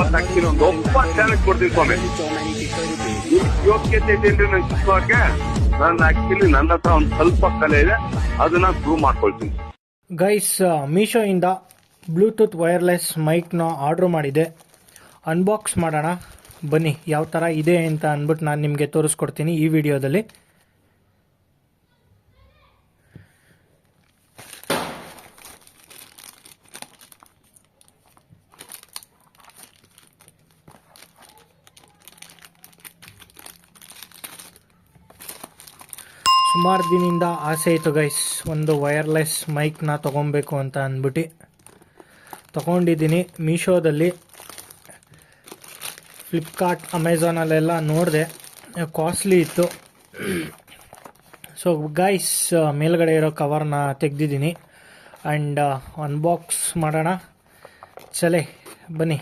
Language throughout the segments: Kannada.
50 ಹಾಕ್ತೀನಿ, ಒಂದು 90 ಚಾಲೆಂಜ್ ಕೊಡ್ತೀನಿ ಸ್ವಾಮಿ. ಯೋಗ್ಯತೆ ಇದೆ ಅಂದ್ರೆ ನಾನು ಚಿಕ್ಕವ್ರಿಗೆ, ನಾನು ಆಕ್ಚುಲಿ ನನ್ನ ಹತ್ರ ಒಂದು ಸ್ವಲ್ಪ ಕಲೆ ಇದೆ, ಅದನ್ನ ಪ್ರೂವ್ ಮಾಡ್ಕೊಳ್ತೀನಿ. ಗೈಸ್, ಮೀಶೋ ಇಂದ ಬ್ಲೂಟೂತ್ ವೈರ್ಲೆಸ್ ಮೈಕ್ನ ಆರ್ಡ್ರ್ ಮಾಡಿದೆ. ಅನ್ಬಾಕ್ಸ್ ಮಾಡೋಣ ಬನ್ನಿ. ಯಾವ ಥರ ಇದೆ ಅಂತ ಅಂದ್ಬಿಟ್ಟು ನಾನು ನಿಮಗೆ ತೋರಿಸ್ಕೊಡ್ತೀನಿ ಈ ವಿಡಿಯೋದಲ್ಲಿ. ಸುಮಾರು ದಿನದಿಂದ ಆಸೆ ಇತ್ತು ಗೈಸ್, ಒಂದು ವೈರ್ಲೆಸ್ ಮೈಕ್ನ ತೊಗೊಬೇಕು ಅಂತ ಅಂದ್ಬಿಟ್ಟು ತೊಗೊಂಡಿದ್ದೀನಿ. ಮೀಶೋದಲ್ಲಿ, ಫ್ಲಿಪ್ಕಾರ್ಟ್, ಅಮೆಝಾನಲ್ಲೆಲ್ಲ ನೋಡಿದೆ, ಕಾಸ್ಟ್ಲಿ ಇತ್ತು. ಸೊ ಗೈಸ್, ಮೇಲ್ಗಡೆ ಇರೋ ಕವರ್ನ ತೆಗೆದಿದ್ದೀನಿ ಆ್ಯಂಡ್ ಅನ್ಬಾಕ್ಸ್ ಮಾಡೋಣ. ಚಲೆ ಬನ್ನಿ.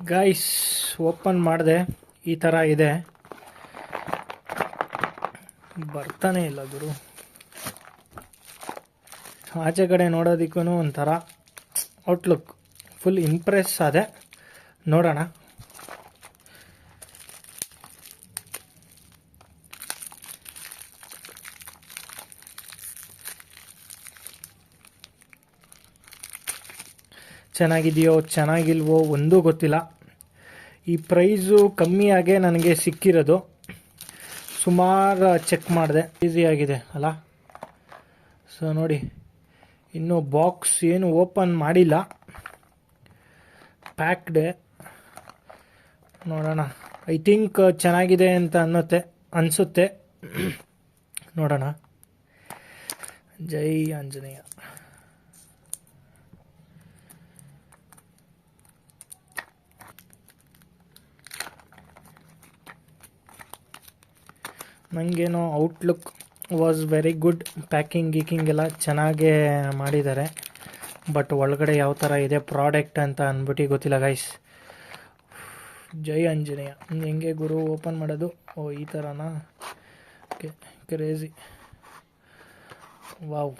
ಗೈಸ್, ಓಪನ್ ಮಾಡಿದೆ, ಈ ಥರ ಇದೆ. ಬರ್ತಾನೆ ಇಲ್ಲ ಗುರು. ಆಚೆ ಕಡೆ ನೋಡೋದಕ್ಕೂ ಒಂಥರ ಔಟ್ಲುಕ್ ಫುಲ್ ಇಂಪ್ರೆಸ್ ಆದೆ. ನೋಡೋಣ. ಚೆನ್ನಾಗಿದೆಯೋ ಚೆನ್ನಾಗಿಲ್ವೋ ಒಂದೂ ಗೊತ್ತಿಲ್ಲ. ಈ ಪ್ರೈಸು ಕಮ್ಮಿಯಾಗೆ ನನಗೆ ಸಿಕ್ಕಿರೋದು. ಸುಮಾರು ಚೆಕ್ ಮಾಡಿದೆ, ಈಸಿಯಾಗಿದೆ ಅಲ್ಲ. ಸೊ ನೋಡಿ, ಇನ್ನೂ ಬಾಕ್ಸ್ ಏನು ಓಪನ್ ಮಾಡಿಲ್ಲ, ಪ್ಯಾಕ್ಡೆ. ನೋಡೋಣ. ಐ ಥಿಂಕ್ ಚೆನ್ನಾಗಿದೆ ಅಂತ ಅನಿಸುತ್ತೆ. ನೋಡೋಣ. ಜೈ ಆಂಜನೇಯ. ನನಗೇನೋ outlook was very good. Packing ಗೀಕಿಂಗ್ ಎಲ್ಲ ಚೆನ್ನಾಗೇ ಮಾಡಿದ್ದಾರೆ. ಬಟ್ ಒಳಗಡೆ ಯಾವ ಥರ ಇದೆ ಪ್ರಾಡಕ್ಟ್ ಅಂತ ಅಂದ್ಬಿಟ್ಟು ಗೊತ್ತಿಲ್ಲ ಗೈಸ್. ಜೈ ಆಂಜನೇಯ. ಹೆಂಗೆ ಗುರು ಓಪನ್ ಮಾಡೋದು? ಓ, ಈ ಥರನಾ? Okay, crazy. ವಾವ್,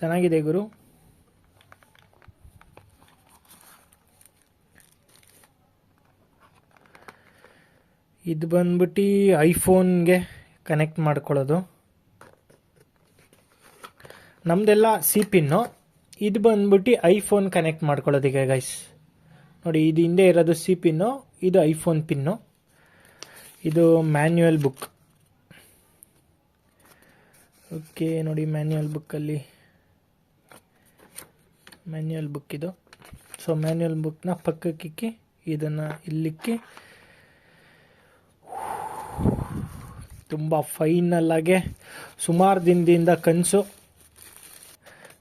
ಚೆನ್ನಾಗಿದೆ ಗುರು. ಇದು ಬಂದ್ಬಿಟ್ಟು ಐಫೋನ್ಗೆ ಕನೆಕ್ಟ್ ಮಾಡ್ಕೊಳ್ಳೋದು. ನಮ್ಮದೆಲ್ಲ ಸಿ ಪಿನ್ನು, ಇದು ಬಂದ್ಬಿಟ್ಟು ಐಫೋನ್ ಕನೆಕ್ಟ್ ಮಾಡ್ಕೊಳ್ಳೋದಿಗೆ ಗೈಸ್. ನೋಡಿ, ಇದು ಹಿಂದೆ ಇರೋದು ಸಿ ಪಿನ್ನು, ಇದು ಐಫೋನ್ ಪಿನ್ನು. ಇದು ಮ್ಯಾನ್ಯುಯಲ್ ಬುಕ್. ಓಕೆ, ನೋಡಿ ಮ್ಯಾನ್ಯುಯಲ್ ಬುಕ್ಕಲ್ಲಿ ಮ್ಯಾನ್ಯುಯಲ್ ಬುಕ್ ಇದು. ಸೊ ಮ್ಯಾನ್ಯುಯಲ್ ಬುಕ್ನ ಪಕ್ಕಕ್ಕಿಕ್ಕಿ ಇದನ್ನು ಇಲ್ಲಿಕ್ಕಿ ತುಂಬ ಫೈನಲ್ಲಾಗೆ ಸುಮಾರು ದಿನದಿಂದ ಕನಸು.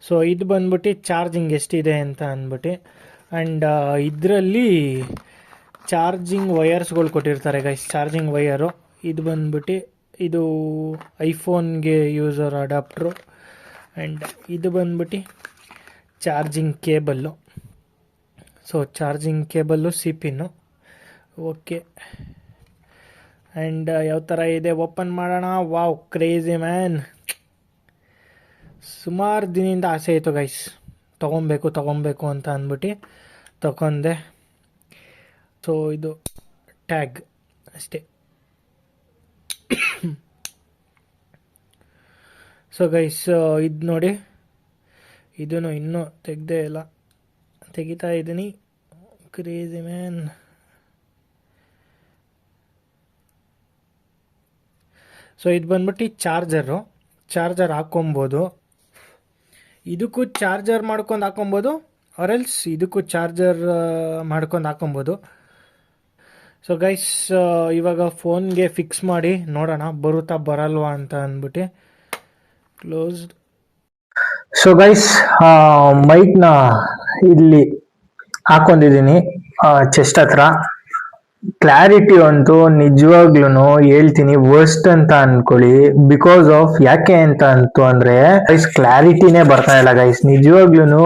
ಸೊ ಇದು ಬಂದ್ಬಿಟ್ಟು ಚಾರ್ಜಿಂಗ್ ಎಷ್ಟಿದೆ ಅಂತ ಅಂದ್ಬಿಟ್ಟು. ಆ್ಯಂಡ್ ಇದರಲ್ಲಿ ಚಾರ್ಜಿಂಗ್ ವಯರ್ಸ್ಗಳು ಕೊಟ್ಟಿರ್ತಾರೆ ಗೈಸ್, ಚಾರ್ಜಿಂಗ್ ವಯರು. ಇದು ಬಂದ್ಬಿಟ್ಟು ಇದು ಐಫೋನ್ಗೆ ಯೂಸರ್ ಅಡಾಪ್ಟ್ರು. ಆ್ಯಂಡ್ ಇದು ಬಂದ್ಬಿಟ್ಟು charging cable. So charging cable, C pin. Okay, and ಯಾವ ಥರ ಇದೆ ಓಪನ್ ಮಾಡೋಣ. Wow, crazy man. ಸುಮಾರು ದಿನದಿಂದ ಆಸೆ ಇತ್ತು ಗೈಸ್, ತೊಗೊಬೇಕು ಅಂತ ಅಂದ್ಬಿಟ್ಟು ತಗೊಂಡೆ. ಸೊ ಇದು ಟ್ಯಾಗ್ ಅಷ್ಟೇ. ಸೊ ಗೈಸ್, ಇದು ನೋಡಿ, ಇದನ್ನು ಇನ್ನೂ ತೆಗೆದೇ ಇಲ್ಲ, ತೆಗಿತಾ ಇದ್ದೀನಿ. Crazy man. ಸೊ ಇದು ಬಂದ್ಬಿಟ್ಟು ಚಾರ್ಜರ್ ಹಾಕ್ಕೊಬೋದು. ಇದಕ್ಕೂ ಚಾರ್ಜರ್ ಮಾಡ್ಕೊಂಡು ಹಾಕೊಬೋದು, ಆರೆಲ್ಸ್ ಇದಕ್ಕೂ ಚಾರ್ಜರ್ ಮಾಡ್ಕೊಂಡು ಹಾಕೊಬೋದು. ಸೊ ಗೈಸ್, ಇವಾಗ ಫೋನ್ಗೆ ಫಿಕ್ಸ್ ಮಾಡಿ ನೋಡೋಣ ಬರುತ್ತಾ ಬರಲ್ವಾ ಅಂತ ಅಂದ್ಬಿಟ್ಟು. ಕ್ಲೋಸ್ಡ್. ಸೊ ಗೈಸ್, ಮೈಕ್ನ ಇಲ್ಲಿ ಹಾಕೊಂಡಿದ್ದೀನಿ ಚೆಸ್ಟ್ ಹತ್ರ. ಕ್ಲಾರಿಟಿ ಅಂತೂ ನಿಜವಾಗ್ಲೂ ಹೇಳ್ತೀನಿ ವರ್ಸ್ಟ್ ಅಂತ ಅನ್ಕೊಳ್ಳಿ. ಬಿಕಾಸ್ ಆಫ್ ಯಾಕೆ ಅಂತ ಅಂದ್ರೆ ಗೈಸ್ ಕ್ಲಾರಿಟಿನೇ ಬರ್ತಾ ಇಲ್ಲ ಗೈಸ್. ನಿಜವಾಗ್ಲೂ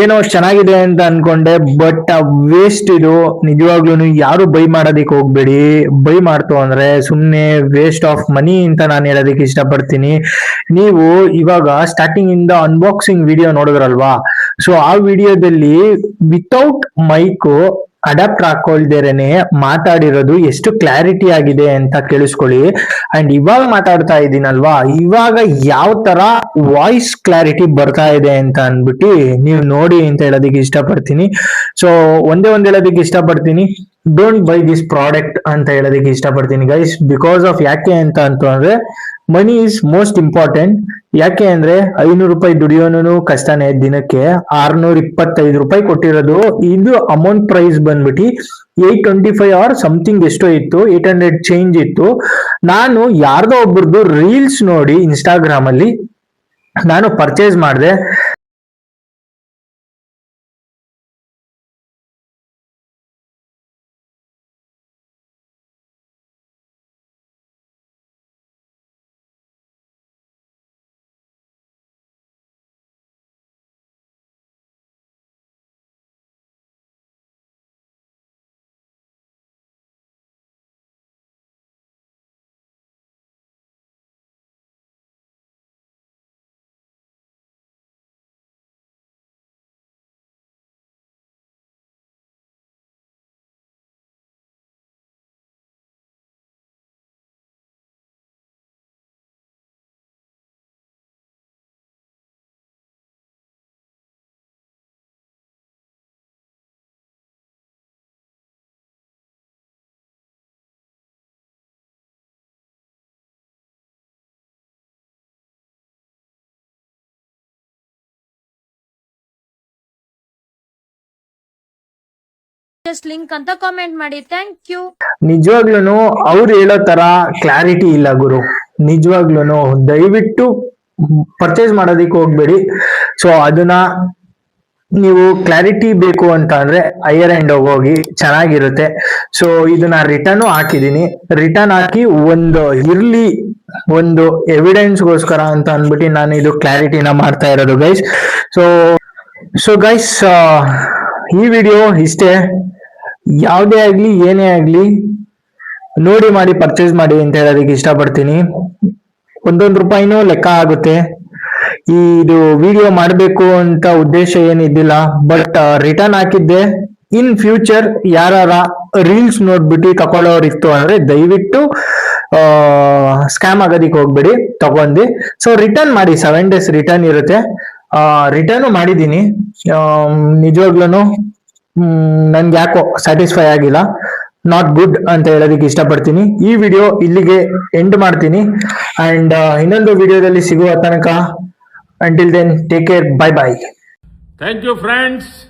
ಏನೋ ಚೆನ್ನಾಗಿದೆ ಅಂತ ಅನ್ಕೊಂಡೆ, ಬಟ್ ವೇಸ್ಟ್ ಇದು. ನಿಜವಾಗ್ಲೂ ಯಾರು ಬೈ ಮಾಡೋದಿಕ್ ಹೋಗ್ಬೇಡಿ. ಬೈ ಮಾಡ್ತು ಅಂದ್ರೆ ಸುಮ್ನೆ ವೇಸ್ಟ್ ಆಫ್ ಮನಿ ಅಂತ ನಾನು ಹೇಳೋದಕ್ಕೆ ಇಷ್ಟಪಡ್ತೀನಿ. ನೀವು ಇವಾಗ ಸ್ಟಾರ್ಟಿಂಗ್ ಇಂದ ಅನ್ಬಾಕ್ಸಿಂಗ್ ವಿಡಿಯೋ ನೋಡಿದ್ರಲ್ವಾ, ಸೊ ಆ ವಿಡಿಯೋದಲ್ಲಿ ವಿತೌಟ್ ಮೈಕ್ ಅಡಾಪ್ಟರ್ ಹಾಕೊಳ್ದೇನೆ ಮಾತಾಡಿರೋದು ಎಷ್ಟು ಕ್ಲಾರಿಟಿ ಆಗಿದೆ ಅಂತ ಕೇಳಿಸ್ಕೊಳ್ಳಿ. ಅಂಡ್ ಇವಾಗ ಮಾತಾಡ್ತಾ ಇದ್ದೀನಲ್ವಾ, ಇವಾಗ ಯಾವ ತರ ವಾಯ್ಸ್ ಕ್ಲಾರಿಟಿ ಬರ್ತಾ ಇದೆ ಅಂತ ಅನ್ಬಿಟ್ಟು ನೀವು ನೋಡಿ ಅಂತ ಹೇಳೋದಕ್ಕೆ ಇಷ್ಟಪಡ್ತೀನಿ. ಸೊ ಒಂದೇ ಹೇಳೋದಕ್ಕೆ ಇಷ್ಟಪಡ್ತೀನಿ, ಡೋಂಟ್ ಬೈ ದಿಸ್ ಪ್ರಾಡಕ್ಟ್ ಅಂತ ಹೇಳೋದಕ್ಕೆ ಇಷ್ಟಪಡ್ತೀನಿ ಗೈಸ್. ಬಿಕಾಸ್ ಆಫ್ ಯಾಕೆ ಅಂತ ಅಂದ್ರೆ ಮನಿ ಇಸ್ ಮೋಸ್ಟ್ ಇಂಪಾರ್ಟೆಂಟ್. ಯಾಕೆ ಅಂದ್ರೆ 500 ರೂಪಾಯಿ ದುಡಿಯೋನು ಕಷ್ಟನೇ. ದಿನಕ್ಕೆ 625 ರೂಪಾಯಿ ಕೊಟ್ಟಿರೋದು. ಇದು ಅಮೌಂಟ್ ಪ್ರೈಸ್ ಬಂದ್ಬಿಟ್ಟು 825 ಆರ್ ಸಮಥಿಂಗ್ ಎಷ್ಟೋ ಇತ್ತು, 800 ಚೇಂಜ್ ಇತ್ತು. ನಾನು ಯಾರ್ದೋ ಒಬ್ಬರದು ರೀಲ್ಸ್ ನೋಡಿ ಇನ್ಸ್ಟಾಗ್ರಾಮ್ ಅಲ್ಲಿ ನಾನು ಪರ್ಚೇಸ್ ಮಾಡಿದೆ. ಲಿಂಕ್ ಅಂತ ಕಾಮೆಂಟ್ ಮಾಡಿ. Thank you. ನಿಜವಾಗ್ಲೂ ಅವ್ರು ಹೇಳೋ ತರ ಕ್ಲಾರಿಟಿ ಇಲ್ಲ ಗುರು. ನಿಜವಾಗ್ಲೂ ದಯವಿಟ್ಟು ಪರ್ಚೇಸ್ ಮಾಡೋದಿಕ್ಕೆ ಹೋಗ್ಬೇಡಿ. ಸೊ ಅದನ್ನ ನೀವು ಕ್ಲಾರಿಟಿ ಬೇಕು ಅಂತ ಅಂದ್ರೆ ಹೈಯರ್ ಎಂಡ್ ಹೋಗಿ ಚೆನ್ನಾಗಿರುತ್ತೆ. ಸೊ ಇದನ್ನ ರಿಟರ್ನ್ ಹಾಕಿದೀನಿ. ರಿಟರ್ನ್ ಹಾಕಿ ಒಂದು ಎವಿಡೆನ್ಸ್ಗೋಸ್ಕರ ಅಂತ ಅಂದ್ಬಿಟ್ಟು ನಾನು ಇದು ಕ್ಲಾರಿಟಿನ ಮಾಡ್ತಾ ಇರೋದು ಗೈಸ್. ಸೊ ಗೈಸ್ ಈ ವಿಡಿಯೋ ಇಷ್ಟೇ. ಯಾವುದೇ ಆಗ್ಲಿ ಏನೇ ಆಗ್ಲಿ ನೋಡಿ ಮಾಡಿ ಪರ್ಚೇಸ್ ಮಾಡಿ ಅಂತ ಹೇಳೋದಕ್ಕೆ ಇಷ್ಟಪಡ್ತೀನಿ. ಒಂದೊಂದು ರೂಪಾಯಿನೂ ಲೆಕ್ಕ ಆಗುತ್ತೆ. ಇದು ವಿಡಿಯೋ ಮಾಡಬೇಕು ಅಂತ ಉದ್ದೇಶ ಏನಿದ್ದಿಲ್ಲ, ಬಟ್ ರಿಟರ್ನ್ ಹಾಕಿದ್ದೆ. ಇನ್ ಫ್ಯೂಚರ್ ಯಾರ ರೀಲ್ಸ್ ನೋಡ್ಬಿಟ್ಟು ತಗೊಳ್ಳೋರಿತ್ತು ಅಂದ್ರೆ ದಯವಿಟ್ಟು ಸ್ಕ್ಯಾಮ್ ಆಗೋದಿಕ್ ಹೋಗ್ಬೇಡಿ, ತಗೊಂಡು. ಸೊ ರಿಟರ್ನ್ ಮಾಡಿ, 7 days ರಿಟರ್ನ್ ಇರುತ್ತೆ. ರಿಟರ್ನ್ ಮಾಡಿದೀನಿ. ನಿಜವಾಗ್ಲೂ ನನ್ಗೆ ಯಾಕೋ ಸ್ಯಾಟಿಸ್ಫೈ ಆಗಿಲ್ಲ, ನಾಟ್ ಗುಡ್ ಅಂತ ಹೇಳೋದಕ್ಕೆ ಇಷ್ಟಪಡ್ತೀನಿ. ಈ ವಿಡಿಯೋ ಇಲ್ಲಿಗೆ ಎಂಡ್ ಮಾಡ್ತೀನಿ. ಅಂಡ್ ಇನ್ನೊಂದು ವಿಡಿಯೋದಲ್ಲಿ ಸಿಗುವ ತನಕ, until then, take care, bye bye. Thank you, friends.